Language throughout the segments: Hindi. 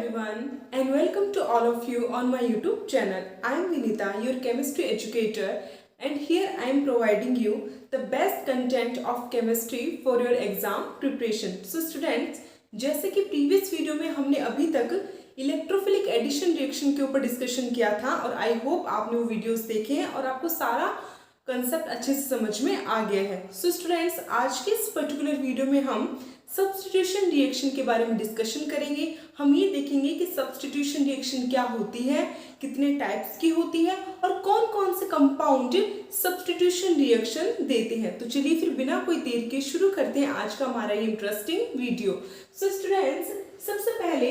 everyone and welcome to all of you on my YouTube channel. I am Vinita, your chemistry educator, and here I am providing you the best content of chemistry for your exam preparation. So students, जैसे कि प्रीवियस वीडियो में हमने अभी तक इलेक्ट्रोफिलिक एडिशन रिएक्शन के ऊपर डिस्कशन किया था और आई होप आपने वो वीडियोस देखे हैं और आपको सारा कंसेप्ट अच्छे से समझ में आ गया है. सो स्टूडेंट्स, आज के इस पर्टिकुलर वीडियो में हम सब्स्टिट्यूशन रिएक्शन के बारे में डिस्कशन करेंगे. हम ये देखेंगे कि सब्स्टिट्यूशन रिएक्शन क्या होती है, कितने टाइप्स की होती है और कौन कौन से कंपाउंड सब्स्टिट्यूशन रिएक्शन देते हैं. तो चलिए फिर बिना कोई देर के शुरू करते हैं आज का हमारा ये इंटरेस्टिंग वीडियो. सो स्टूडेंट्स, सबसे पहले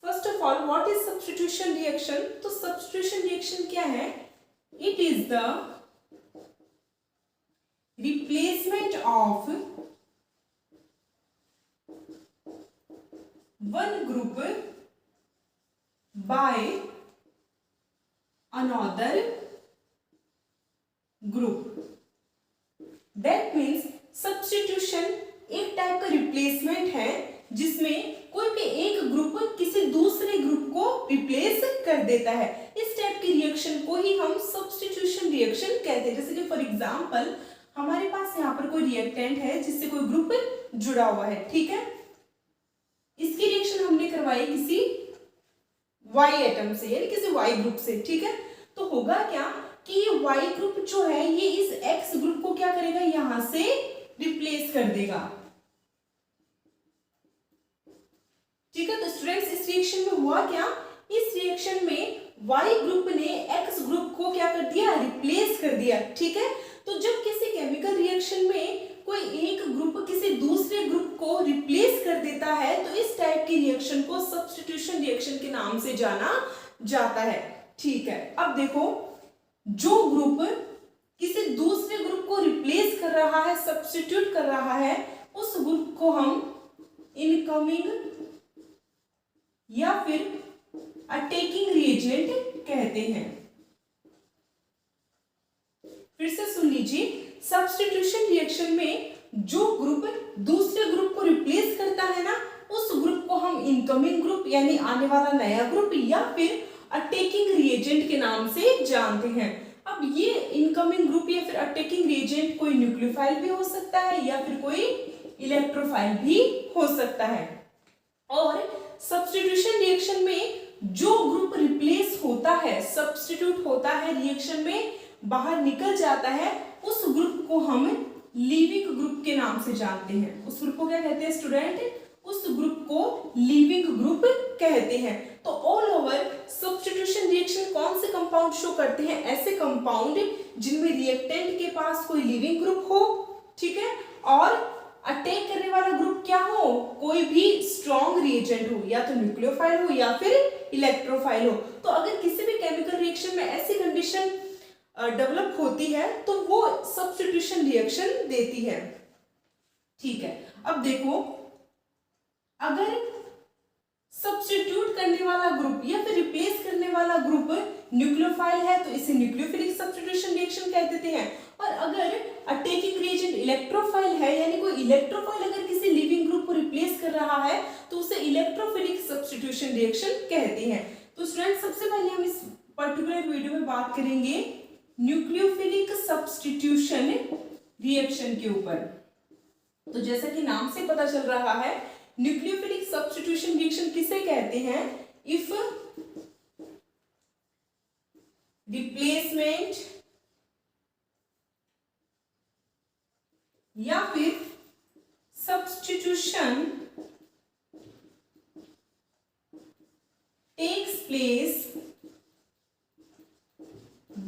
first of all what is substitution reaction. तो सब्स्टिट्यूशन रिएक्शन क्या है? It is the replacement of one group by another group. That means substitution एक टाइप का रिप्लेसमेंट है जिसमें कोई भी एक ग्रुप किसी दूसरे ग्रुप को रिप्लेस कर देता है. इस टाइप की रिएक्शन को ही हम सब्स्टिट्यूशन रिएक्शन कहते हैं. जैसे कि फॉर एग्जांपल हमारे पास यहाँ पर कोई रिएक्टेंट है जिससे कोई ग्रुप जुड़ा हुआ है, ठीक है. इसकी रिएक्शन हमने करवाई किसी Y एटम से यानी किसी Y ग्रुप से, ठीक है. तो होगा क्या कि ये Y ग्रुप जो है ये इस X ग्रुप को क्या करेगा, यहां से रिप्लेस कर देगा, ठीक है. तो स्टूडेंट्स, इस रिएक्शन में हुआ क्या, इस रिएक्शन में Y ग्रुप ने X ग्रुप को क्या कर दिया, रिप्लेस कर दिया, ठीक है. तो जब किसी केमिकल रिएक्शन में कोई एक ग्रुप किसी दूसरे ग्रुप को रिप्लेस कर देता है तो इस टाइप की रिएक्शन को सब्स्टिट्यूशन रिएक्शन के नाम से जाना जाता है, ठीक है. अब देखो, जो ग्रुप किसी दूसरे ग्रुप को रिप्लेस कर रहा है, सब्स्टिट्यूट कर रहा है, उस ग्रुप को हम इनकमिंग या फिर अटैकिंग रिएजेंट कहते हैं. फिर से सुन लीजिए, सब्स्टिट्यूशन रिएक्शन में जो ग्रुप दूसरे ग्रुप को रिप्लेस करता है ना, उस ग्रुप को हम इनकमिंग ग्रुप यानी आने वाला नया ग्रुप या फिर अटैकिंग रिएजेंट के नाम से जानते हैं. अब ये इनकमिंग ग्रुप या फिर अटैकिंग रिएजेंट कोई न्यूक्लियोफाइल भी हो सकता है या फिर कोई इलेक्ट्रोफाइल भी हो सकता है. और सब्स्टिट्यूशन रिएक्शन में जो ग्रुप रिप्लेस होता है, सब्स्टिट्यूट होता है, रिएक्शन में बाहर निकल जाता है, उस ग्रुप को हम लीविंग ग्रुप के नाम से जानते हैं. उस ग्रुप को क्या कहते हैं स्टूडेंट? उस ग्रुप को लीविंग ग्रुप कहते हैं. तो ऑल ओवर सब्स्टिट्यूशन रिएक्शन कौन से कंपाउंड शो करते हैं? ऐसे कंपाउंड जिनमें रिएक्टेंट के पास कोई लीविंग ग्रुप हो, ठीक है, और अटैक करने वाला ग्रुप क्या हो, कोई भी स्ट्रॉन्ग रिएजेंट हो, या तो न्यूक्लियोफाइल हो या फिर इलेक्ट्रोफाइल हो. तो अगर किसी भी केमिकल रिएक्शन में ऐसी कंडीशन डेवलप होती है तो वो सब्स्टिट्यूशन रिएक्शन देती है, ठीक है. अब देखो, अगर सब्स्टिट्यूट करने वाला ग्रुप या फिर रिप्लेस करने वाला ग्रुप न्यूक्लियोफाइल है तो इसे न्यूक्लियोफिलिक सब्स्टिट्यूशन रिएक्शन कह देते हैं. और अगर अटैकिंग रिएजेंट इलेक्ट्रोफाइल है यानी कोई इलेक्ट्रोफाइल अगर किसी लिविंग ग्रुप को रिप्लेस कर रहा है तो उसे इलेक्ट्रोफिलिक सब्स्टिट्यूशन रिएक्शन कहते हैं. तो स्टूडेंट, सबसे पहले हम इस पर्टिकुलर वीडियो में बात करेंगे न्यूक्लियोफिलिक सब्स्टिट्यूशन रिएक्शन के ऊपर. तो जैसा कि नाम से पता चल रहा है, न्यूक्लियोफिलिक सब्स्टिट्यूशन रिएक्शन किसे कहते हैं? इफ रिप्लेसमेंट या फिर substitution takes place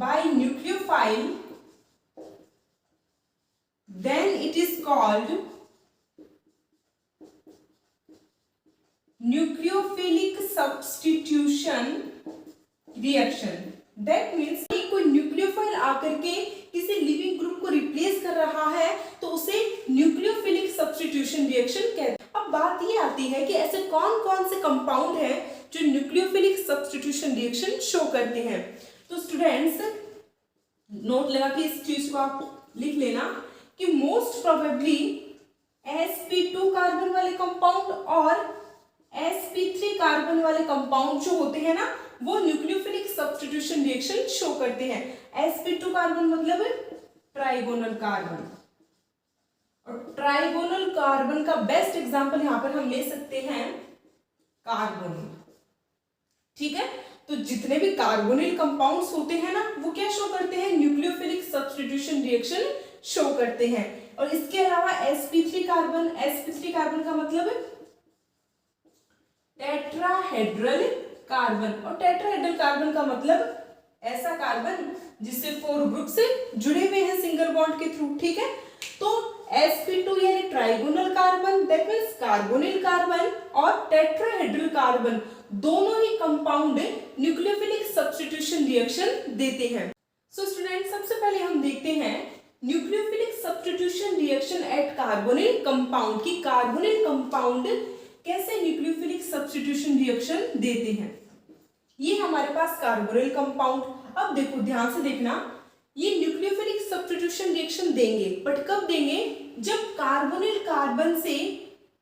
by nucleophile, then it is called nucleophilic substitution reaction. That means कोई न्यूक्लियोफाइल आकर के किसी लिविंग ग्रुप को रिप्लेस कर रहा है तो उसे न्यूक्लियोफिलिक सब्स्टिट्यूशन रिएक्शन कहते हैं. अब बात ये आती है कि ऐसे कौन कौन से कंपाउंड हैं जो न्यूक्लियोफिलिक सब्स्टिट्यूशन रिएक्शन शो करते हैं. तो स्टूडेंट्स, नोट लगा के इस चीज को आप लिख लेना कि मोस्ट प्रोबेबली sp2 कार्बन वाले कंपाउंड और sp3 कार्बन वाले कंपाउंड जो होते हैं ना वो न्यूक्लियोफिलिक सब्स्टिट्यूशन रिएक्शन शो करते हैं। sp2 कार्बन मतलब ट्राइगोनल कार्बन, और ट्राइगोनल कार्बन का बेस्ट एग्जांपल यहां पर हम ले सकते हैं कार्बोनिल। ठीक है, तो जितने भी कार्बोनिल कंपाउंड्स होते हैं ना वो क्या शो करते हैं, न्यूक्लियोफिलिक सब्स्टिट्यूशन रिएक्शन शो करते हैं। और इसके अलावा sp3 कार्बन, sp3 कार्बन का मतलब टेट्राहेड्रल कार्बन, और टेट्राहेड्रल कार्बन का मतलब ऐसा कार्बन जिससे 4 ग्रुप से जुड़े हुए हैं सिंगल बॉन्ड के थ्रू। ठीक है, तो sp2 यानी trigonal carbon, that means carbonyl carbon, और टेट्राहेड्रल कार्बन दोनों ही कंपाउंड न्यूक्लियोफिलिक सब्स्टिट्यूशन रिएक्शन देते हैं। सो स्टूडेंट, सबसे पहले हम देखते हैं nucleophilic substitution reaction at carbonyl compound की कार्बोनिल कंपाउंड कैसे न्यूक्लियोफिलिक सब्स्टिट्यूशन रिएक्शन देते हैं। ये हमारे पास कार्बोनिल कंपाउंड, अब देखो ध्यान से देखना, ये न्यूक्लियोफिलिक सब्स्टिट्यूशन रिएक्शन देंगे, बट कब देंगे, जब कार्बोनिल कार्बन से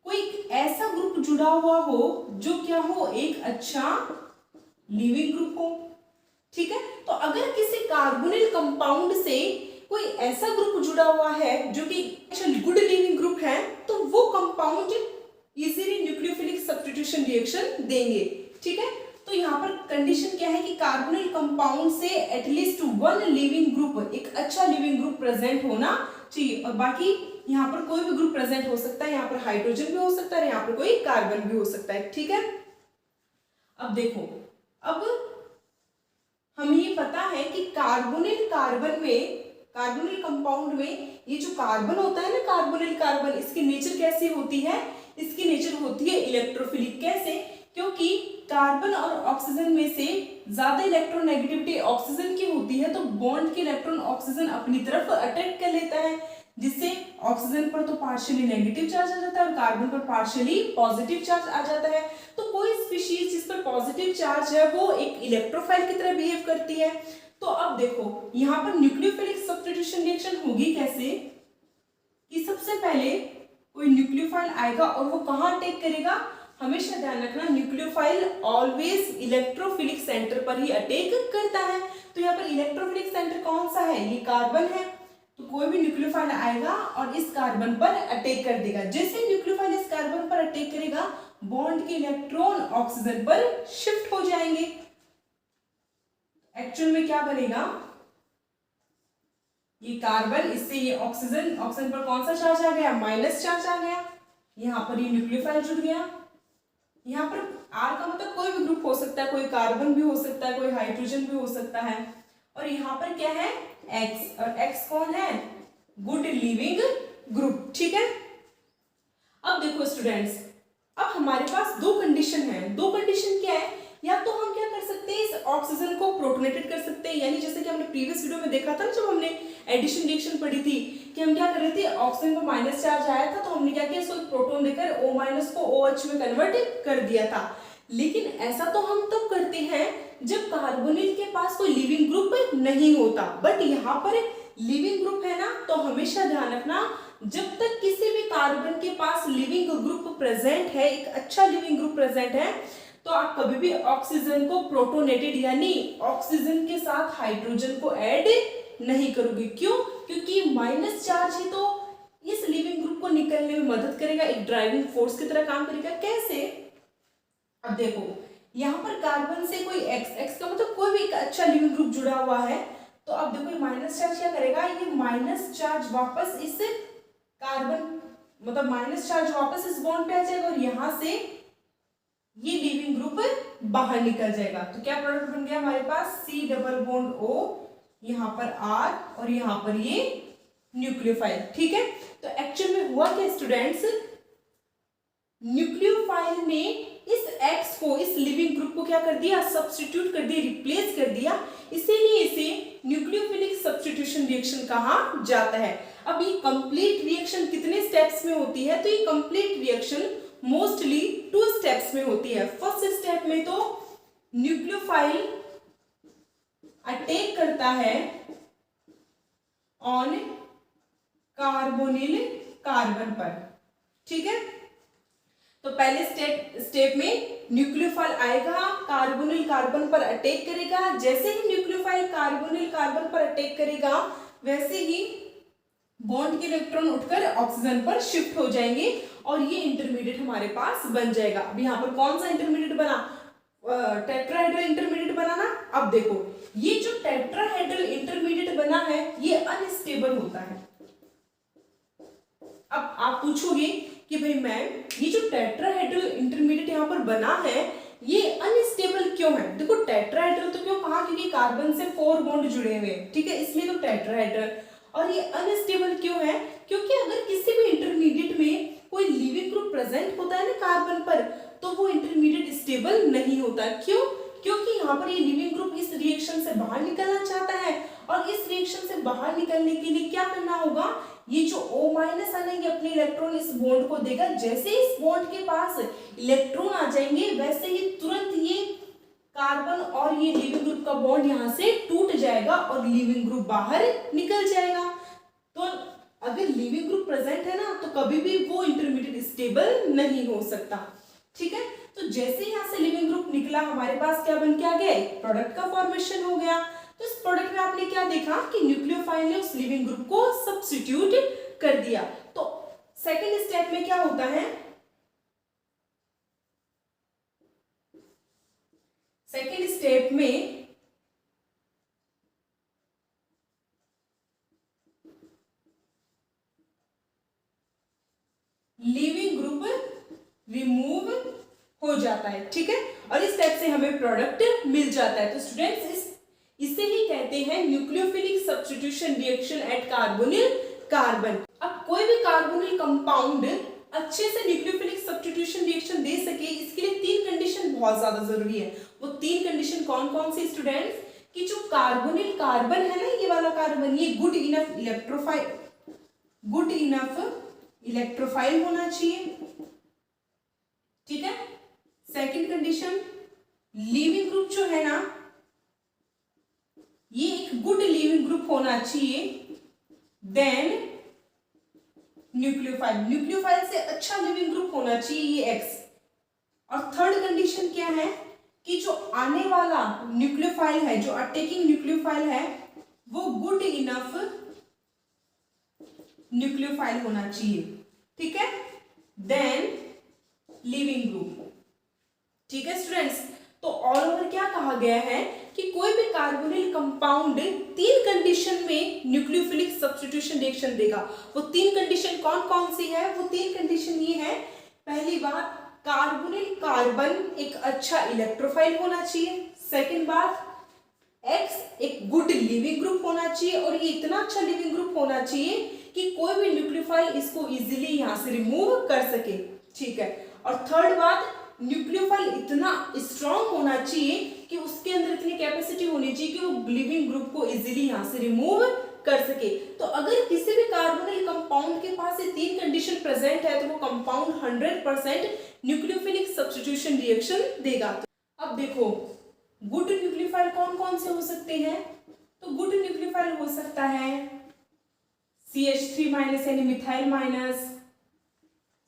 कोई ऐसा ग्रुप जुड़ा हुआ हो जो क्या हो, एक अच्छा लिविंग ग्रुप हो। ठीक है, तो अगर किसी कार्बोनिल कंपाउंड से कोई ऐसा ग्रुप जुड़ा हुआ है जो कि गुड लिविंग ग्रुप है, तो वो compound easily nucleophilic substitution reaction देंगे। ठीक है, तो यहाँ पर कंडीशन क्या है कि कार्बोनिल कंपाउंड से एटलीस्ट 1 लिविंग ग्रुप, एक अच्छा लिविंग ग्रुप प्रेजेंट होना चाहिए, और बाकी यहाँ पर कोई भी ग्रुप प्रेजेंट हो सकता है, यहाँ पर हाइड्रोजन भी हो सकता है, यहाँ पर कोई कार्बन भी हो सकता है। ठीक है, अब देखो, अब हमें ये पता है कि कार्बोनिल कार्बन में, कार्बोनिल कंपाउंड में ये जो कार्बन होता है ना, कार्बोनिल कार्बन, इसकी नेचर कैसी होती है, इसकी नेचर होती है इलेक्ट्रोफिलिक। कैसे, क्योंकि कार्बन और ऑक्सीजन में से ज्यादा इलेक्ट्रोनेगेटिविटी ऑक्सीजन की होती है, तो बॉन्ड के इलेक्ट्रॉन ऑक्सीजन अपनी तरफ अट्रैक्ट कर लेता है, जिससे ऑक्सीजन पर तो पार्शियली नेगेटिव चार्ज आ जाता है और कार्बन पर पार्शियली पॉजिटिव चार्ज आ जाता है। तो कोई स्पीशीज जिस पर पॉजिटिव चार्ज है वो एक इलेक्ट्रोफाइल की तरह बिहेव करती है। तो अब देखो यहाँ पर न्यूक्लियोफिलिक सब्स्टिट्यूशन रिएक्शन होगी कैसे, कि सबसे पहले कोई न्यूक्लियोफाइल आएगा और वो कहाँ अटैक करेगा, हमेशा ध्यान रखना, न्यूक्लियोफाइल ऑलवेज इलेक्ट्रोफिलिक सेंटर पर ही अटैक करता है। तो यहाँ पर इलेक्ट्रोफिलिक सेंटर कौन सा है, ये कार्बन है, तो कोई भी न्यूक्लियोफाइल आएगा और इस कार्बन पर अटैक कर देगा। जैसे न्यूक्लियोफाइल इस कार्बन पर अटैक करेगा, बॉन्ड के इलेक्ट्रॉन ऑक्सीजन पर शिफ्ट हो जाएंगे। एक्चुअल में क्या बनेगा, ये कार्बन, इससे ये ऑक्सीजन, ऑक्सीजन पर कौन सा चार्ज आ गया, माइनस चार्ज आ गया, यहाँ पर ये न्यूक्लियोफाइल जुड़ गया। यहाँ पर R का मतलब कोई भी ग्रुप हो सकता है, कोई कार्बन भी हो सकता है, कोई हाइड्रोजन भी हो सकता है, और यहाँ पर क्या है X, और X कौन है, गुड लिविंग ग्रुप। ठीक है, अब देखो स्टूडेंट्स, अब हमारे पास 2 कंडीशन है। 2 कंडीशन क्या है, या तो हम क्या कर सकते हैं, इस ऑक्सीजन को प्रोटोनेटेड कर सकते हैं, यानी जैसे कि हमने प्रीवियस वीडियो में देखा था ना, जब हमने एडिशन रिएक्शन पढ़ी थी, कि हम क्या कर रहे थे, ऑक्सीजन पर माइनस चार्ज आया था तो हमने क्या किया, इसको प्रोटॉन देकर O- को OH में कन्वर्ट कर दिया था। लेकिन ऐसा तो हम तब करते हैं जब कार्बोनिल के पास कोई लिविंग ग्रुप नहीं होता, बट यहाँ पर लिविंग ग्रुप है ना, तो हमेशा ध्यान रखना, जब तक किसी भी कार्बन के पास लिविंग ग्रुप प्रेजेंट है, एक अच्छा लिविंग ग्रुप प्रेजेंट है, तो आप कभी भी ऑक्सीजन को प्रोटोनेटेड यानी ऑक्सीजन के साथ हाइड्रोजन को ऐड नहीं करोगे। क्यों, क्योंकि माइनस चार्ज ही तो इस लिविंग ग्रुप को निकलने में मदद करेगा, एक ड्राइविंग फोर्स की तरह काम करेगा। कैसे, अब देखो यहाँ पर कार्बन से कोई X का मतलब कोई भी एक अच्छा लिविंग ग्रुप जुड़ा हुआ है, तो अब देखो माइनस चार्ज क्या करेगा, ये माइनस चार्ज वापस इस कार्बन, मतलब माइनस चार्ज वापस इस बॉन्ड पे आ जाएगा, और यहाँ से ये लिविंग ग्रुप बाहर निकल जाएगा। तो क्या प्रोडक्ट बन गया हमारे पास, C डबल बॉन्ड O, यहाँ पर R, और यहाँ पर ये न्यूक्लियोफाइल। ठीक है, तो एक्चुअल में हुआ क्या स्टूडेंट्स, न्यूक्लियोफाइल ने इस X को, इस लिविंग ग्रुप को क्या कर दिया, सब्स्टिट्यूट कर दिया, रिप्लेस कर दिया, इसीलिए इसे न्यूक्लियोफिलिक सब्स्टिट्यूशन रिएक्शन कहा जाता है। अब ये कंप्लीट रिएक्शन कितने स्टेप्स में होती है, तो ये कंप्लीट रिएक्शन मोस्टली 2 स्टेप्स में होती है। फर्स्ट स्टेप में तो न्यूक्लियोफाइल अटैक करता है ऑन कार्बोनिल कार्बन पर। ठीक है, तो पहले स्टेप में न्यूक्लियोफाइल आएगा, कार्बोनिल कार्बन पर अटैक करेगा। जैसे ही न्यूक्लियोफाइल कार्बोनिल कार्बन पर अटैक करेगा वैसे ही बॉन्ड के इलेक्ट्रॉन उठकर ऑक्सीजन पर शिफ्ट हो जाएंगे और ये इंटरमीडिएट हमारे पास बन जाएगा। अब यहाँ पर कौन सा इंटरमीडिएट बना, टेट्राहेड्रल इंटरमीडिएट बना ना। अब देखो ये जो टेट्राहेड्रल इंटरमीडिएट बना है ये अनस्टेबल होता है। अब आप पूछोगे कि भाई मैम ये जो टेट्राहेड्रल इंटरमीडिएट यहाँ पर बना है ये अनस्टेबल क्यों है। देखो टेट्राहेड्रल तो क्यों कहा, क्योंकि कार्बन से 4 बॉन्ड जुड़े हुए हैं, ठीक है, इसलिए तो टेट्राहेड्रल। और ये अनस्टेबल क्यों है, क्योंकि अगर किसी भी इंटरमीडिएट में कोई लिविंग ग्रुप प्रेजेंट होता है ना कार्बन पर, तो वो इंटरमीडिएट स्टेबल नहीं होता। क्यों, क्योंकि यहाँ पर ये लिविंग ग्रुप इस रिएक्शन से बाहर निकलना चाहता है और इस रिएक्शन से बाहर निकलने के लिए क्या करना होगा, ये जो O- आएंगे अपने इलेक्ट्रॉन इस बॉन्ड को देगा। जैसे इस बॉन्ड के पास इलेक्ट्रॉन आ जाएंगे वैसे ही तुरंत ये कार्बन और ये लिविंग ग्रुप का बॉन्ड यहाँ से टूट जाएगा और लिविंग ग्रुप बाहर निकल जाएगा। तो अगर लिविंग ग्रुप प्रेजेंट है ना तो कभी भी वो इंटरमीडिएट स्टेबल नहीं हो सकता, ठीक है। तो जैसे यहाँ से लिविंग ग्रुप निकला हमारे पास क्या बन के आ गया, एक प्रोडक्ट का फॉर्मेशन हो गया। तो इस प्रोडक्ट में आपने क्या देखा कि न्यूक्लियोफाइल ने उस लिविंग ग्रुप को सब्स्टिट्यूट कर दिया। तो सेकेंड स्टेप में क्या होता है, सेकेंड स्टेप में लिविंग ग्रुप रिमूव हो जाता है, ठीक है, और इस स्टेप से हमें प्रोडक्ट मिल जाता है। तो स्टूडेंट्स इसे ही कहते हैं nucleophilic substitution reaction at carbonyl carbon. अब कोई भी कार्बोनिल कंपाउंड अच्छे से न्यूक्लियोफिलिक सब्स्टिट्यूशन रिएक्शन दे सके इसके लिए 3 कंडीशन बहुत ज्यादा जरूरी है। वो 3 कंडीशन कौन कौन सी स्टूडेंट्स, कि जो कार्बोनिल कार्बन है ना, ये वाला कार्बन, ये गुड इनफ इलेक्ट्रोफाइल होना चाहिए, ठीक है। सेकंड कंडीशन, लिविंग ग्रुप जो है ना ये एक गुड लिविंग ग्रुप होना चाहिए। देन न्यूक्लियोफाइल से अच्छा लिविंग ग्रुप होना चाहिए, ये X। और थर्ड कंडीशन क्या है कि जो आने वाला न्यूक्लियोफाइल है, जो अटैकिंग न्यूक्लियोफाइल है, वो गुड इनफ न्यूक्लियोफाइल होना चाहिए, ठीक है। देन लिविंग ग्रुप, ठीक है स्टूडेंट्स। तो ऑल ओवर क्या कहा गया है कि कोई भी कार्बोनिल कंपाउंड 3 कंडीशन में न्यूक्लियोफिलिक सब्स्टिट्यूशन रिएक्शन देगा। वो 3 कंडीशन कौन कौन सी है, वो 3 कंडीशन ये है। पहली बात, कार्बोनिल कार्बन एक अच्छा इलेक्ट्रोफाइल होना चाहिए। सेकंड बात, X एक गुड लिविंग ग्रुप होना चाहिए और ये इतना अच्छा लिविंग ग्रुप होना चाहिए कि कोई भी न्यूक्लियोफाइल इसको इजीली यहाँ से रिमूव कर सके, ठीक है। और थर्ड बात, न्यूक्लियोफाइल इतना स्ट्रांग होना चाहिए कि उसके अंदर इतनी कैपेसिटी होनी चाहिए कि वो लिविंग ग्रुप को इजीली यहाँ से रिमूव कर सके। तो अगर किसी भी कार्बोनिल कंपाउंड के पास ये 3 कंडीशन प्रेजेंट है तो वो कंपाउंड 100% न्यूक्लियोफिलिक सब्स्टिट्यूशन रिएक्शन देगा। अब देखो गुड न्यूक्लियोफाइल कौन कौन से हो सकते हैं, तो गुड न्यूक्लियोफाइल हो सकता है CH3- यानी मिथाइल माइनस,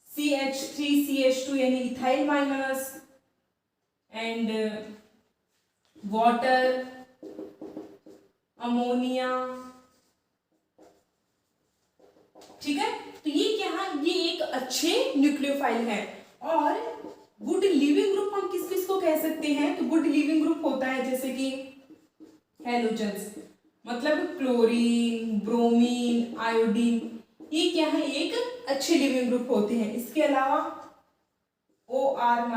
CH3CH2 यानी ethyl minus, and water, ammonia, ठीक है। तो ये क्या है, ये एक अच्छे न्यूक्लियोफाइल है। और गुड लिविंग ग्रुप हम किस किस को कह सकते हैं, तो गुड लिविंग ग्रुप होता है जैसे कि हैलोजन्स, मतलब क्लोरीन, ब्रोमीन, आयोडीन, ये क्या है, एक अच्छे लिविंग ग्रुप होते हैं। इसके अलावा OR-,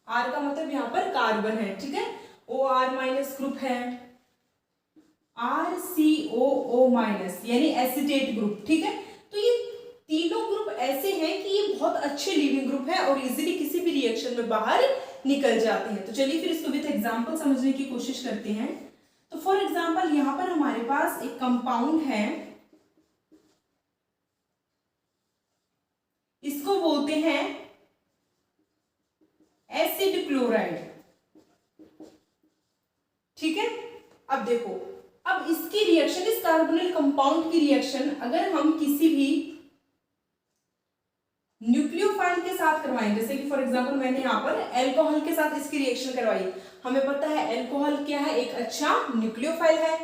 R का मतलब यहाँ पर कार्बन है, ठीक है, OR- ग्रुप है, RCOO- यानी एसिटेट ग्रुप, ठीक है। तो ये तीनों ग्रुप ऐसे हैं कि ये बहुत अच्छे लिविंग ग्रुप है और इजीली किसी भी रिएक्शन में बाहर निकल जाते हैं। तो चलिए फिर इसको विद एग्जांपल समझने की कोशिश करते हैं। तो फॉर एग्जांपल यहाँ पर हमारे पास एक कंपाउंड है, इसको बोलते हैं एसिड क्लोराइड, ठीक है। अब देखो, अब इसकी रिएक्शन, इस कार्बोनिल कंपाउंड की रिएक्शन अगर हम किसी भी न्यूक्लियो न्यूक्लियोफाइल के साथ करवाएं, जैसे कि फॉर एग्जांपल मैंने यहाँ पर अल्कोहल के साथ इसकी रिएक्शन करवाई, हमें पता है अल्कोहल क्या है, एक अच्छा न्यूक्लियोफाइल है।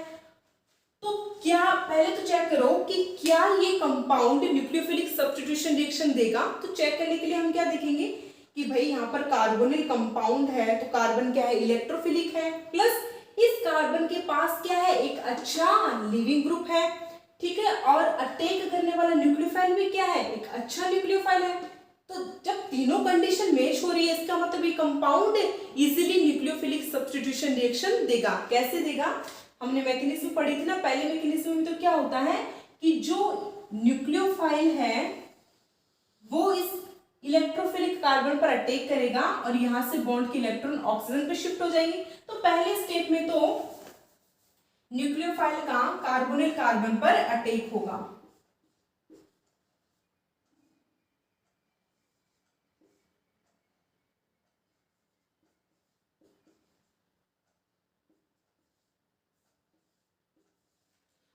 तो क्या पहले तो चेक करो कि क्या ये कंपाउंड न्यूक्लियोफिलिक सब्स्टिट्यूशन रिएक्शन देगा। तो चेक करने के लिए हम क्या देखेंगे कि भाई यहाँ पर कार्बोनिल कंपाउंड है, तो कार्बन क्या है, इलेक्ट्रोफिलिक है, प्लस इस कार्बन के पास क्या है, एक अच्छा लिविंग ग्रुप है, ठीक है, और अटैक करने वाला न्यूक्लियोफाइल भी क्या है, एक अच्छा न्यूक्लियोफाइल है। तो जब तीनों कंडीशन मैच हो रही है, इसका मतलब ये compound easily nucleophilic substitution reaction देगा। कैसे देगा, हमने मैकेनिज्म पढ़ी थी ना, पहले मैकेनिज्म में तो क्या होता है कि जो न्यूक्लियोफाइल है वो इस इलेक्ट्रोफिलिक कार्बन पर अटैक करेगा और यहां से बॉन्ड के इलेक्ट्रॉन ऑक्सीजन पे शिफ्ट हो जाएंगे। तो पहले स्टेप में तो न्यूक्लियोफाइल का कार्बोनिल कार्बन पर अटैक होगा।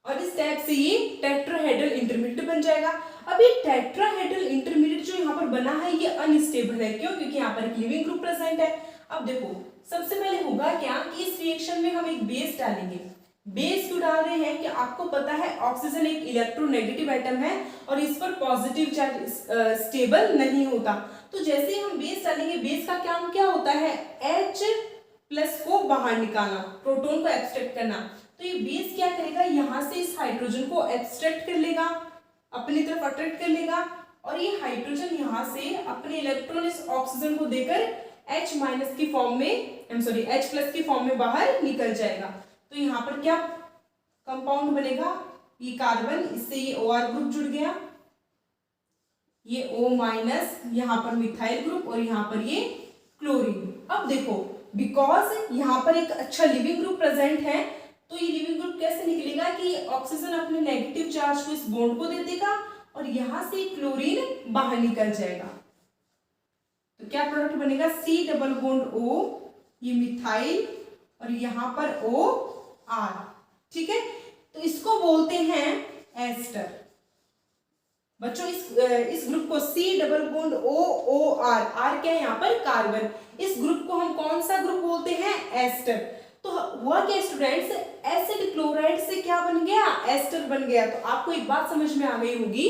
और इस टाइप से ये टेट्राहेड्रल इंटरमीडिएट बन जाएगा। अब ये टेट्राहेड्रल इंटरमीडिएट जो यहाँ पर बना है ये अनस्टेबल है, क्यों, क्योंकि यहाँ पर एक लिविंग ग्रुप प्रेजेंट है। अब देखो सबसे पहले होगा क्या कि इस रिएक्शन में हम एक बेस डालेंगे। बेस क्यों डाल रहे हैं कि आपको पता है ऑक्सीजन एक इलेक्ट्रोनेगेटिव एटम है और इस पर पॉजिटिव चार्ज स्टेबल नहीं होता। तो जैसे ही हम बेस डालेंगे, बेस का काम क्या होता है, H+ को बाहर निकालना, प्रोटॉन को एब्स्ट्रैक्ट करना। तो ये बेस क्या करेगा, यहाँ से इस हाइड्रोजन को एब्स्ट्रैक्ट कर लेगा, अपनी तरफ अट्रैक्ट कर लेगा, और ये हाइड्रोजन यहाँ से अपने इलेक्ट्रॉन इस ऑक्सीजन को देकर H- की फॉर्म में, H+ की फॉर्म में बाहर निकल जाएगा। तो यहाँ पर क्या कंपाउंड बनेगा, ये कार्बन, इससे ये OR ग्रुप जुड़ गया, ये O-, यहाँ पर मिथाइल ग्रुप और यहाँ पर ये क्लोरीन। अब देखो बिकॉज यहाँ पर एक अच्छा लिविंग ग्रुप प्रेजेंट है, तो ये लिविंग ग्रुप कैसे निकलेगा कि ऑक्सीजन अपने नेगेटिव चार्ज को इस बॉन्ड को दे देगा और यहां से क्लोरीन बाहर निकल जाएगा। तो क्या प्रोडक्ट बनेगा, C+O, ये मिथाइल और यहां पर OR, ठीक है। तो इसको बोलते हैं एस्टर। बच्चों इस ग्रुप को C+O_OR, R क्या है यहाँ पर, कार्बन, इस ग्रुप को हम कौन सा ग्रुप बोलते हैं, एस्टर। तो हुआ क्या स्टूडेंट्स, एसिड क्लोराइड से क्या बन गया, एस्टर बन गया। तो आपको एक बात समझ में आ गई होगी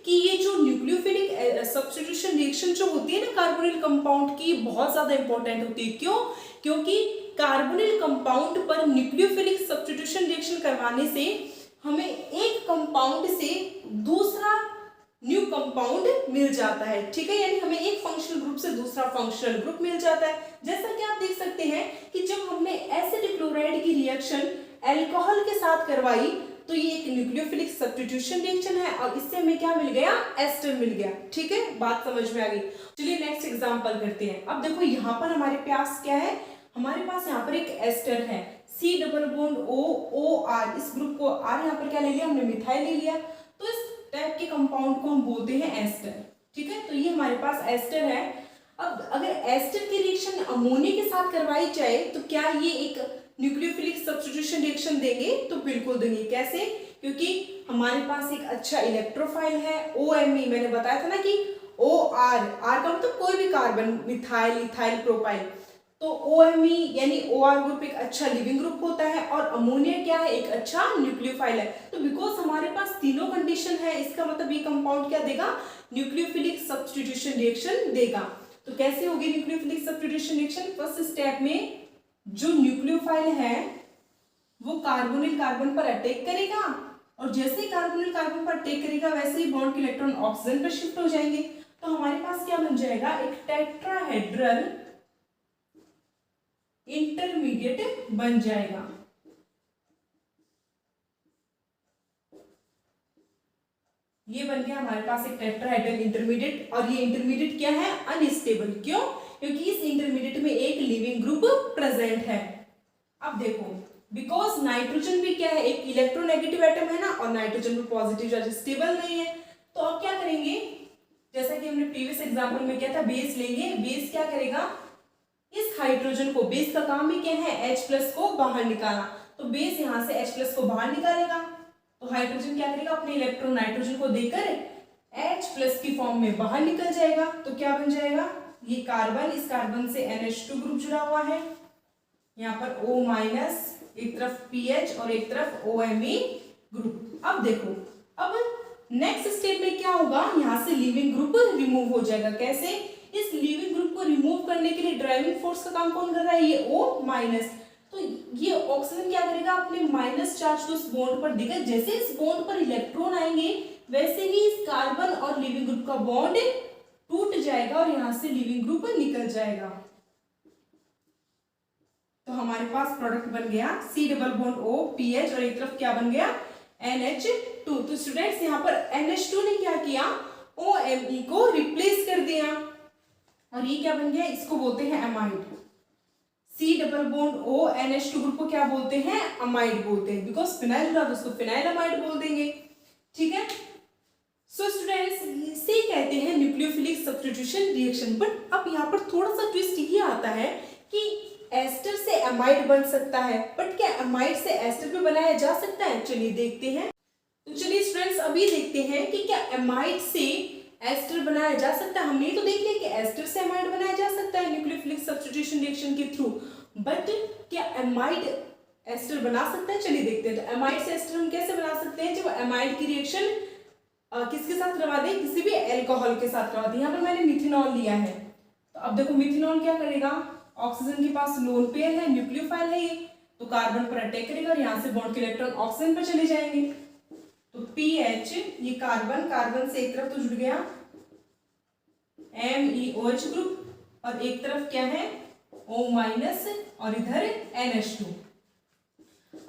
कि ये जो न्यूक्लियोफिलिक सब्स्टिट्यूशन रिएक्शन जो होती है ना कार्बोनिल कंपाउंड की, बहुत ज्यादा इंपॉर्टेंट होती है। क्यों, क्योंकि कार्बोनिल कंपाउंड पर न्यूक्लियोफिलिक सब्स्टिट्यूशन रिएक्शन करवाने से हमें एक कंपाउंड से दूसरा न्यू कंपाउंड मिल जाता है, ठीक है, यानी हमें एक फंक्शनल ग्रुप से दूसरा फंक्शनल ग्रुप मिल जाता है। जैसा कि आप देख सकते हैं कि जब हमने एसिड क्लोराइड की रिएक्शन अल्कोहल के साथ करवाई तो ये एक न्यूक्लियोफिलिक सब्स्टिट्यूशन रिएक्शन है और इससे हमें क्या मिल गया, एस्टर मिल गया, ठीक है, बात समझ में आ गई। चलिए नेक्स्ट एग्जांपल करते हैं। अब देखो यहाँ पर हमारे पास क्या है, हमारे पास यहाँ पर एक एस्टर है, C+O_OR, इस ग्रुप को R यहाँ पर क्या ले लिया हमने, मिथाइल ले लिया। तो इस टाइप के कंपाउंड को हम बोलते हैं एस्टर, ठीक है। तो ये हमारे पास एस्टर है। अब अगर एस्टर की रिएक्शन अमोनिया के साथ करवाई जाए तो क्या ये एक न्यूक्लियोफिलिक सब्स्टिट्यूशन रिएक्शन देंगे, तो बिल्कुल देंगे। कैसे, क्योंकि हमारे पास एक अच्छा इलेक्ट्रोफाइल है, OMe, मैंने बताया था ना कि OR, R का मतलब कोई भी कार्बन, मिथाइल, इथाइल, प्रोपाइल, तो OMe यानी OR ग्रुप एक अच्छा लिविंग ग्रुप होता है और अमोनिया क्या है, एक अच्छा न्यूक्लियोफाइल है। तो बिकॉज हमारे पास तीनों कंडीशन है, इसका मतलब ये कंपाउंड क्या देगा, न्यूक्लियोफिलिक सब्स्टिट्यूशन रिएक्शन देगा। तो कैसे होगी nucleophilic substitution reaction, first step में जो न्यूक्लियोफाइल है वो कार्बोनिल कार्बन पर अटैक करेगा और जैसे ही कार्बोनिल कार्बन पर अटैक करेगा वैसे ही बॉन्ड के इलेक्ट्रॉन ऑक्सीजन पर शिफ्ट हो जाएंगे। तो हमारे पास क्या बन जाएगा, एक टेट्राहेड्रल इंटरमीडिएट बन जाएगा। ये बन गया हमारे पास एक टेट्राहेड्रल इंटरमीडिएट और ये इंटरमीडिएट क्या है, अनस्टेबल। क्यों, क्योंकि इस इंटरमीडिएट में एक लिविंग ग्रुप प्रेजेंट है। अब देखो बिकॉज नाइट्रोजन भी क्या है, एक इलेक्ट्रोनेगेटिव एटम है ना, और नाइट्रोजन में पॉजिटिव चार्ज स्टेबल नहीं है। तो अब क्या करेंगे, जैसा कि हमने प्रीवियस एग्जांपल में किया था, बेस लेंगे, बेस क्या करेगा, इस हाइड्रोजन को, बेस का काम ही क्या है, H+ को बाहर निकालना। तो बेस यहां से H+ को बाहर निकालेगा तो हाइड्रोजन क्या करेगा, अपने इलेक्ट्रॉन नाइट्रोजन को देकर H प्लस की फॉर्म में बाहर निकल जाएगा तो क्या बन जाएगा, ये कार्बन, इस कार्बन से NH2 ग्रुप जुड़ा हुआ है, यहाँ पर O माइनस, एक तरफ PH और एक तरफ OMe ग्रुप। अब देखो, अब नेक्स्ट स्टेप में क्या होगा, यहाँ से लीविंग ग्रुप रिमूव हो जाएगा। कैसे, इस लीविंग ग्रुप को रिमूव करने के लिए ड्राइविंग फोर्स का काम कौन कर रहा है, ये O माइनस। तो ये ऑक्सीजन क्या करेगा, अपने माइनस चार्ज को इस बॉन्ड पर देगा। जैसे इस बॉन्ड पर इलेक्ट्रॉन आएंगे वैसे ही इस कार्बन और लीविंग ग्रुप का बॉन्ड टूट जाएगा और यहाँ से लीविंग ग्रुप निकल जाएगा। तो हमारे पास प्रोडक्ट बन गया C double bond O PH और एक तरफ क्या बन गया NH2। तो स्टूडेंट्स यहाँ पर NH2 ने क्या किया, OMe को रिप्लेस कर दिया और ये क्या बन गया, इसको बोलते हैं amide. C double bond O NH2 group को क्या बोलते हैं, अमाइड बोलते हैं, बिकॉज फिनाइल जुड़ा तो उसको फिनाइल अमाइड बोल देंगे। ठीक है, सो स्टूडेंट्स इसे कहते हैं न्यूक्लियोफिलिक सब्स्टिट्यूशन रिएक्शन। बट अब यहाँ पर थोड़ा सा ट्विस्ट ये आता है कि एस्टर से अमाइड बन सकता है, बट क्या अमाइड से एस्टर भी बनाया जा सकता है, चलिए देखते हैं। तो चलिए स्टूडेंट्स अभी देखते हैं कि क्या अमाइड से एस्टर बनाया जा सकता है। हमने तो देख लिया कि एस्टर से अमाइड बनाया जा सकता है न्यूक्लियोफिलिक सब्स्टिट्यूशन रिएक्शन के थ्रू, बट क्या अमाइड एस्टर बना सकता है, चलिए देखते हैं। तो अमाइड से एस्टर हम कैसे बना सकते हैं, जब अमाइड की रिएक्शन किसके साथ करवा दें, किसी भी एल्कोहल के साथ करवा दें। यहाँ पर मैंने मिथेनॉल लिया है, तो अब देखो मिथेनॉल क्या करेगा, ऑक्सीजन के पास लोन पेयर है, न्यूक्लियोफाइल है ये, तो कार्बन पर अटैक करेगा और यहाँ से बॉन्ड के इलेक्ट्रॉन ऑक्सीजन पर चले जाएंगे। तो PH ये कार्बन, कार्बन से एक तरफ तो जुड़ गया MEOH ग्रुप और एक तरफ क्या है O माइनस और इधर NH2।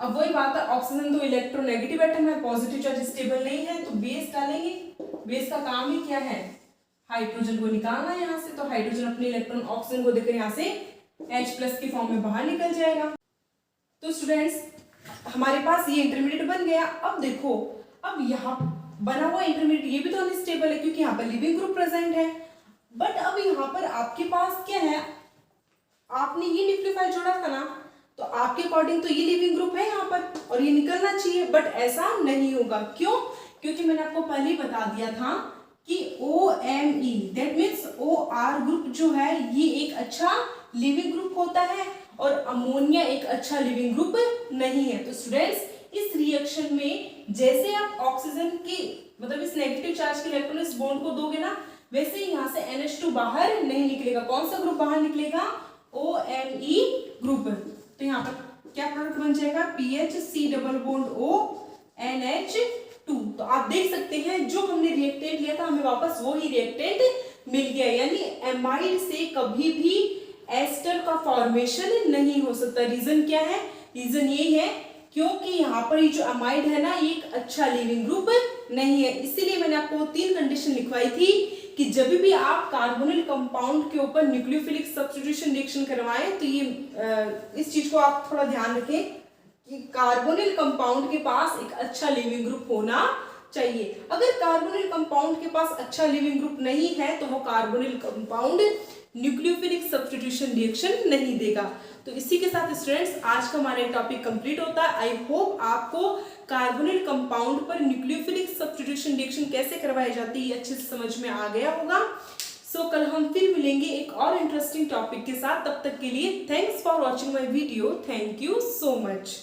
अब वही बात है, ऑक्सीजन तो इलेक्ट्रोनेगेटिव एटम है, पॉजिटिव चार्ज स्टेबल नहीं है, तो बेस डालेंगे। बेस का काम ही क्या है, हाइड्रोजन को निकालना है यहाँ से, तो हाइड्रोजन अपने इलेक्ट्रॉन ऑक्सीजन को देकर यहाँ से H प्लस की फॉर्म में बाहर निकल जाएगा। तो स्टूडेंट्स हमारे पास ये इंटरमीडिएट बन गया। अब देखो, अब यहाँ बना हुआ इंटरमीडिएट ये भी तो अनस्टेबल है क्योंकि यहाँ पर लिविंग ग्रुप प्रेजेंट है। बट अब यहाँ पर आपके पास क्या है, आपने ये न्यूक्लियोफाइल जोड़ा था ना, तो आपके अकॉर्डिंग तो ये लिविंग ग्रुप है यहाँ पर और ये निकलना चाहिए, बट ऐसा नहीं होगा। क्यों, क्योंकि मैंने आपको पहले ही बता दिया था कि OMe that means OR group जो है ये एक अच्छा लिविंग ग्रुप होता है और अमोनिया एक अच्छा लिविंग ग्रुप नहीं है। तो स्टूडेंट्स इस रिएक्शन में जैसे आप ऑक्सीजन की मतलब इस नेगेटिव चार्ज के इलेक्ट्रॉन इस बॉन्ड को दोगे ना, वैसे ही यहाँ से NH2 बाहर नहीं निकलेगा। कौन सा ग्रुप बाहर निकलेगा, OMe ग्रुप। तो यहाँ पर क्या प्रोडक्ट बन जाएगा, PH C double bond O NH2। तो आप देख सकते हैं जो हमने रिएक्टेंट लिया था हमें वापस वो ही रिएक्टेंट मिल गया, यानी एमाइड से कभी भी एस्टर का फॉर्मेशन नहीं हो सकता। रीजन क्या है, रीजन ये है क्योंकि यहाँ पर ये जो अमाइड है ना ये एक अच्छा लिविंग ग्रुप नहीं है। इसीलिए मैंने आपको 3 कंडीशन लिखवाई थी कि जब भी आप कार्बोनिल कंपाउंड के ऊपर न्यूक्लियोफिलिक सब्स्टिट्यूशन रिएक्शन करवाएं तो ये इस चीज को आप थोड़ा ध्यान रखें कि कार्बोनिल कंपाउंड के पास एक अच्छा लिविंग ग्रुप होना चाहिए। अगर कार्बोनिल कंपाउंड के पास अच्छा लिविंग ग्रुप नहीं है तो वो carbonyl compound nucleophilic substitution reaction नहीं देगा। तो इसी के साथ स्टूडेंट्स आज का हमारा टॉपिक कंप्लीट होता है। आई होप आपको कार्बोनिल कंपाउंड पर न्यूक्लियोफिलिक सब्स्टिट्यूशन रिएक्शन कैसे करवाई जाती है अच्छे से समझ में आ गया होगा। सो कल हम फिर मिलेंगे एक और इंटरेस्टिंग टॉपिक के साथ। तब तक के लिए thanks for watching my video. Thank you so much.